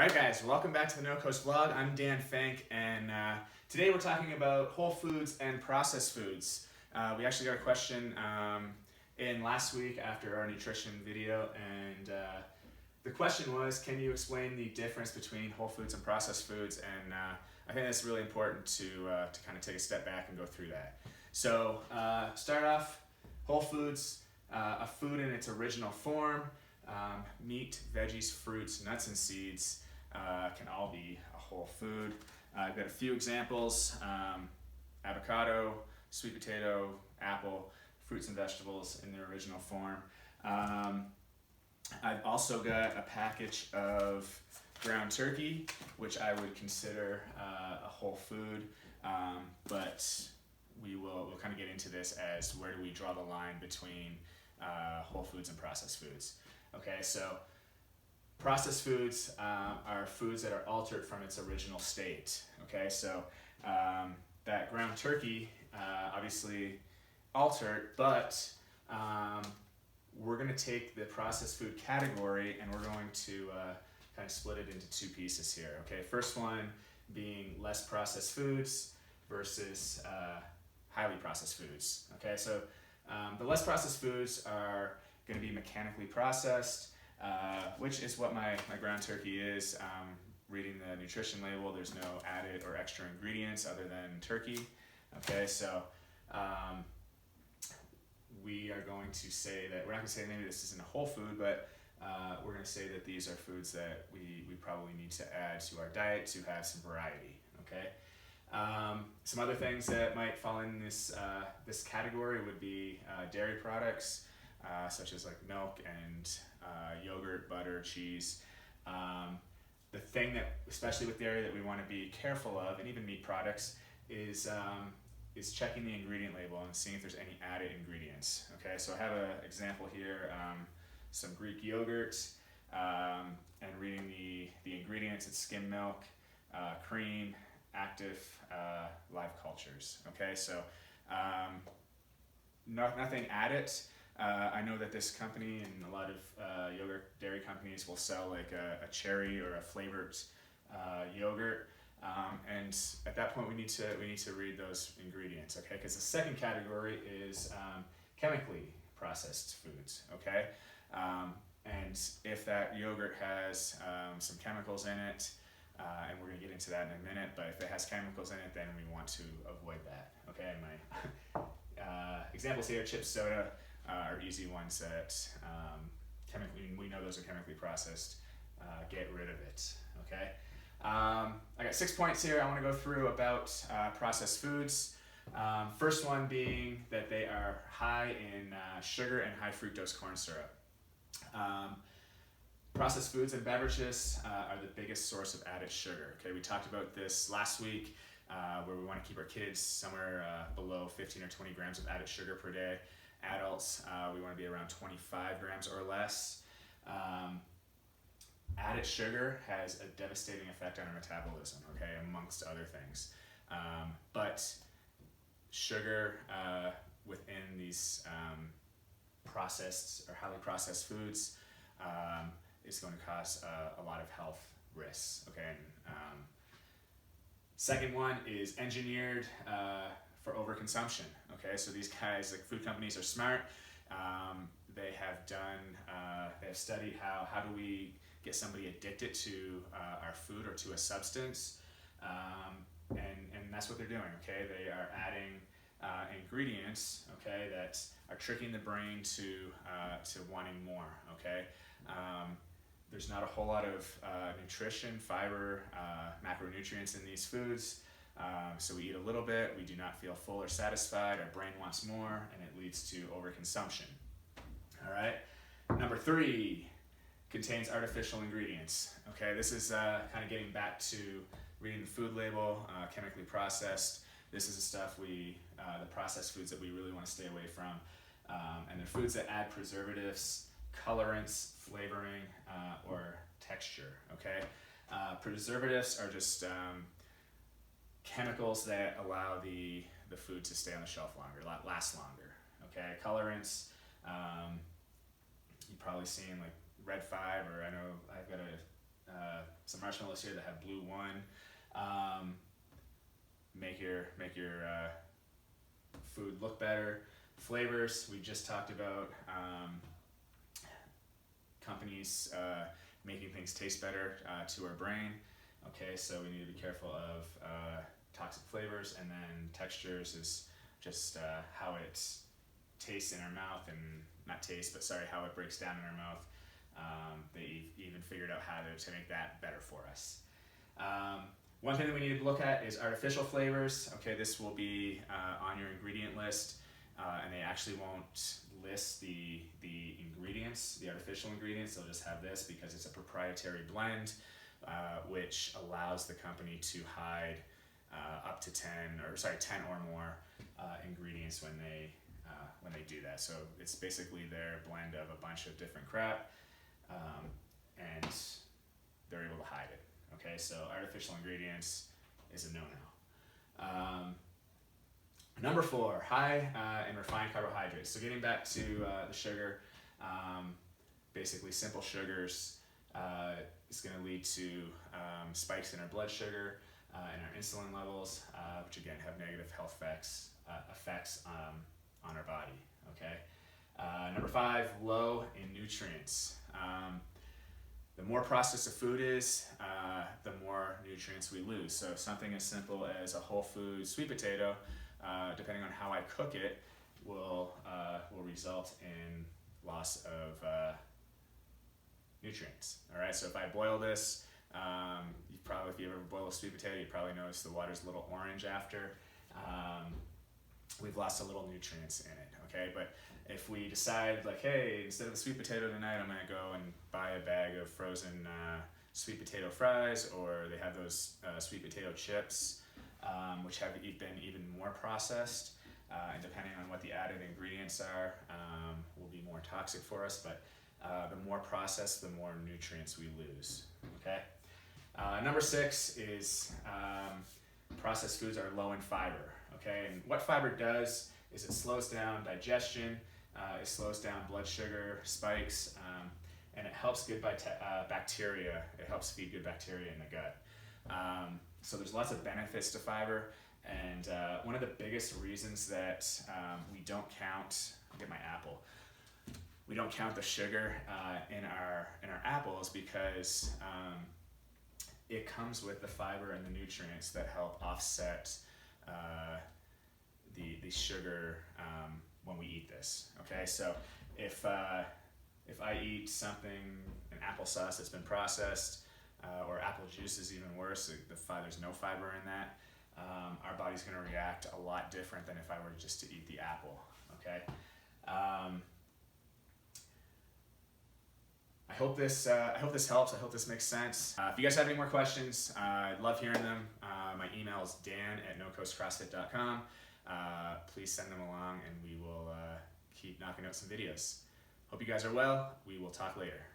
Alright guys, welcome back to the NoCoast vlog. I'm Dan Fank, and today we're talking about whole foods and processed foods. We actually got a question in last week after our nutrition video, and the question was, can you explain the difference between whole foods and processed foods? And I think that's really important to kind of take a step back and go through that. So start off, whole foods, a food in its original form. Meat, veggies, fruits, nuts, and seeds can all be a whole food. I've got a few examples: avocado, sweet potato, apple, fruits and vegetables in their original form. I've also got a package of ground turkey, which I would consider a whole food, but we'll kind of get into this as where do we draw the line between whole foods and processed foods. Okay, so processed foods are foods that are altered from its original state. Okay, so that ground turkey, obviously altered, but we're going to take the processed food category and we're going to kind of split it into two pieces here. Okay, first one being less processed foods versus highly processed foods. Okay, so the less processed foods are going to be mechanically processed, which is what my ground turkey is. Reading the nutrition label, there's no added or extra ingredients other than turkey. Okay, so we are going to say that, we're not going to say maybe this isn't a whole food, but we're going to say that these are foods that we probably need to add to our diet to have some variety. Okay. Some other things that might fall in this category would be dairy products, such as like milk and yogurt, butter, cheese. The thing that, especially with dairy, that we want to be careful of, and even meat products, is checking the ingredient label and seeing if there's any added ingredients. Okay, so I have an example here, some Greek yogurt, and reading the ingredients, it's skim milk, cream, active live cultures. Okay, so nothing added. I know that this company and a lot of yogurt dairy companies will sell like a cherry or a flavored yogurt, and at that point we need to read those ingredients. Okay, because the second category is chemically processed foods. Okay, and if that yogurt has some chemicals in it, and we're going to get into that in a minute, but if it has chemicals in it, then we want to avoid that. Okay, my examples here: chip soda are easy ones that chemically, we know those are chemically processed. Get rid of it. Okay, I got 6 points here I want to go through about processed foods. First one being that they are high in sugar and high fructose corn syrup. Processed foods and beverages are the biggest source of added sugar. Okay, we talked about this last week, where we want to keep our kids somewhere below 15 or 20 grams of added sugar per day. Adults, we want to be around 25 grams or less. Added sugar has a devastating effect on our metabolism, okay, amongst other things. But sugar within these processed or highly processed foods is going to cause a lot of health risks. Okay. And, second one is engineered for overconsumption. Okay, so these guys, like food companies, are smart. They have studied how do we get somebody addicted to our food or to a substance, and that's what they're doing. Okay, they are adding ingredients, okay, that are tricking the brain to wanting more. Okay, there's not a whole lot of nutrition, fiber, macronutrients in these foods. So we eat a little bit, we do not feel full or satisfied, our brain wants more, and it leads to overconsumption. All right. Number 3, contains artificial ingredients. Okay, this is kind of getting back to reading the food label, chemically processed. This is the stuff the processed foods that we really want to stay away from. And they're foods that add preservatives, colorants, flavoring, or texture. Okay, preservatives are just chemicals that allow the food to stay on the shelf longer, last longer. Okay, colorants, you've probably seen like Red 5, or I know I've got a some marshmallows here that have blue 1. Make your food look better. Flavors, we just talked about. Companies making things taste better to our brain. Okay, so we need to be careful of toxic flavors, and then textures is just how it tastes in our mouth, and not taste, but sorry, how it breaks down in our mouth. They even figured out how to make that better for us. One thing that we need to look at is artificial flavors. Okay, this will be on your ingredient list, and they actually won't list the ingredients, the artificial ingredients. They'll just have this because it's a proprietary blend, which allows the company to hide up to 10 or more ingredients when they do that. So it's basically their blend of a bunch of different crap, and they're able to hide it. Okay, so artificial ingredients is a no-no. Number 4, high in refined carbohydrates. So getting back to the sugar, basically simple sugars is going to lead to spikes in our blood sugar and our insulin levels, which again have negative health effects on our body. Okay. Number 5, low in nutrients. The more processed a food is, the more nutrients we lose. So something as simple as a whole food sweet potato, depending on how I cook it, will result in loss of nutrients. All right. So if I boil this, if you ever boil a sweet potato, you probably notice the water's a little orange after. We've lost a little nutrients in it. Okay, but if we decide like, hey, instead of the sweet potato tonight, I'm gonna go and buy a bag of frozen sweet potato fries, or they have those sweet potato chips, which have been even more processed, and depending on what the added ingredients are, will be more toxic for us. But the more processed, the more nutrients we lose. Okay. Number 6 is processed foods are low in fiber. Okay, and what fiber does is it slows down digestion, it slows down blood sugar spikes, and it helps good bacteria. It helps feed good bacteria in the gut. So there's lots of benefits to fiber, and one of the biggest reasons that we don't count, I'll get my apple, we don't count the sugar in our apples because it comes with the fiber and the nutrients that help offset the sugar when we eat this. Okay, so if I eat something, an applesauce that's been processed, or apple juice is even worse, there's no fiber in that, our body's going to react a lot different than if I were just to eat the apple. Okay. I hope this helps. I hope this makes sense. If you guys have any more questions, I'd love hearing them. My email is dan@NoCoastCrossFit.com. Please send them along, and we will keep knocking out some videos. Hope you guys are well. We will talk later.